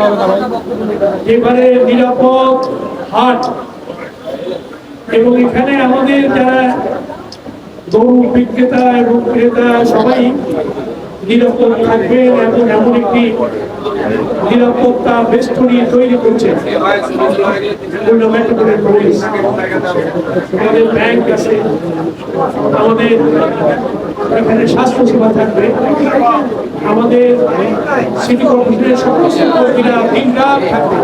হবে না ভাই। এবারে নিরাপদ হাট এবং এখানে আমাদের যারা গরু বিক্রেতা এবং ক্রেতা সবাই নিরাপদ থাকবেন এবং এমন একটি নিরাপত্তা বেষ্টনী তৈরি করছে। আমাদের ব্যাংক আছে, আমাদের এখানে স্বাস্থ্য সেবা থাকবে, আমাদের সিটি কর্পোরেশনের সমস্ত কর্মীরা দিনরাত থাকবে,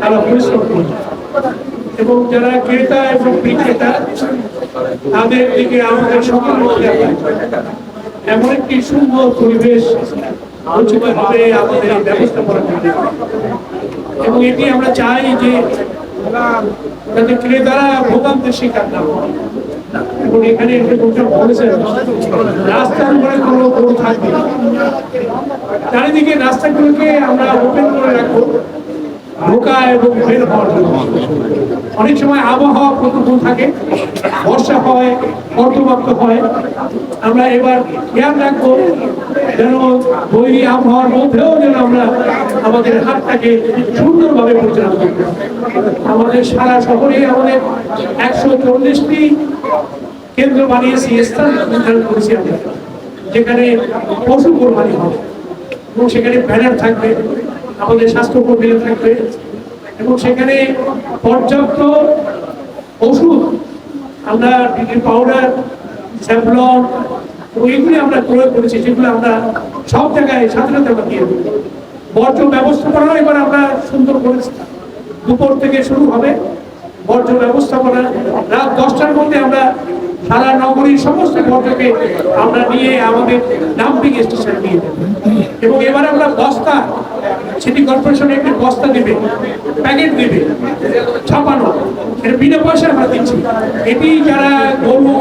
তারা পরিশ্রম করবে এবং যারা ক্রেতা এবং বিক্রেতা তাদের দিকে আমাদের সকল এমন একটি সুন্দর পরিবেশ উচিতভাবে আমাদের ব্যবস্থা করা হবে এবং এটি আমরা চাই যে যাতে ক্রেতারা ভোগান্তির শিকার না হয়। এবং এখানে বলেছেন রাস্তার উপরে কোনো গরু থাকবে, চারিদিকে রাস্তাগুলোকে আমরা ওপেন করে রাখবো ঢোকা এবং বের হওয়ার জন্য। অনেক সময় আবহাওয়া প্রতিকূল থাকে, বর্ষা হয়, অর্ধবাক্য হয়, আমরা এবার খেয়াল রাখবো যেন বৈরী আবহাওয়ার মধ্যেও যেন আমরা আমাদের হাটটাকে সুন্দরভাবে পরিচালনা করবো। আমাদের সারা শহরে আমাদের 140টি কেন্দ্র বানিয়েছি, স্থান নির্ধারণ করেছি আমরা, যেখানে পশু কোরবানি হবে এবং সেখানে ব্যানার থাকবে, আমাদের স্বাস্থ্যকর্মীরা থাকবে এবং সেখানে পর্যাপ্ত ওষুধ আমরা পাউডার, স্যাভলন এগুলি আমরা প্রয়োগ করেছি, যেগুলো আমরা সব জায়গায় সাধারণত আমরা দিয়ে দেবো। বর্জ্য ব্যবস্থাপনা এবার আমরা সুন্দর করেছি, দুপুর থেকে শুরু হবে বর্জ্য ব্যবস্থাপনা, রাত 10টার মধ্যে আমরা সারা নগরীর সমস্ত বর্জ্যকে আমরা নিয়ে আমাদের ডাম্পিং স্টেশনে নিয়ে দেবো এবং এবার আমরা বস্তা, সিটি কর্পোরেশন একটি বস্তা দেবে, প্যাকেট দেবে ছাপানো, এটা বিনা পয়সায় আমরা দিচ্ছি। এটি যারা গরু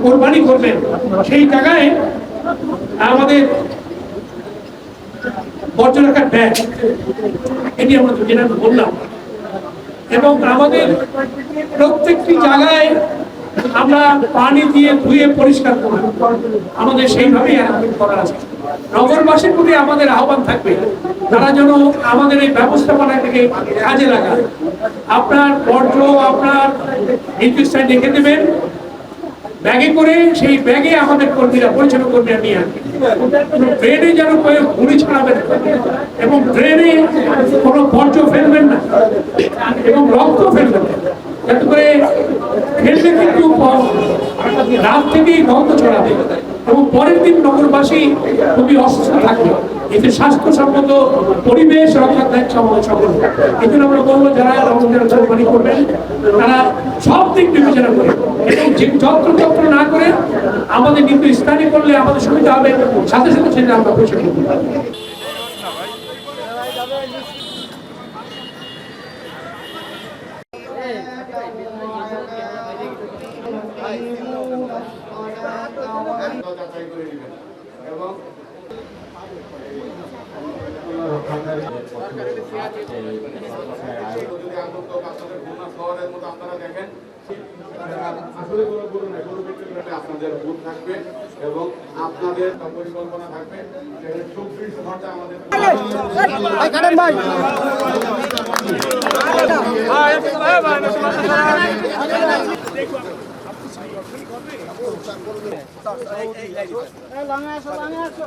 কোরবানি করবেন সেই জায়গায় আমাদের বর্জ্য রাখার ব্যাগ, এটি আমরা যেটা বললাম এবং আমাদের প্রত্যেকটি জায়গায় আমরা পানি দিয়ে ধুয়ে পরিষ্কার করব, আমাদের সেইভাবেই আয়োজন করা আছে। নগরবাসীর প্রতি আমাদের আহ্বান থাকবে তারা যেন আমাদের এই ব্যবস্থাপনাটাকে কাজে লাগায়। আপনার বর্জ্য আপনার নির্দিষ্ট রেখে দেবেন ব্যাগে করে, সেই ব্যাগে আমাদের কর্মীরা পরিচ্ছন্ন কর্মীরা নিয়ে আসবে। ট্রেনে যেন ঘুরি ছাড়াবেন এবং ট্রেনে কোনো বর্জ্য ফেলবেন না এবং রক্ত ফেলবেন না, যাতে করে ফেললে কিন্তু রাত থেকেই গন্ধ ছড়াবে এবং পরের দিন নগরবাসী খুবই অসুস্থ থাকবে। এতে স্বাস্থ্যসম্মত পরিবেশ রক্ষার দায়িত্ব আমাদের সকল। এই জন্য আমরা বলবো যারা কোরবানি করবেন তারা সব দিক বিবেচনা করে এবং যত্র না করে আমাদের কিন্তু স্থানীয় করলে আমাদের সুবিধা হবে, সাথে সাথে সেটা আমরা পরিষ্কার করতে পারবো। আপনাদের বুথ থাকবে এবং আপনাদের পরিকল্পনা থাকবে। 24 ঘন্টা আমাদের লাঙে আসো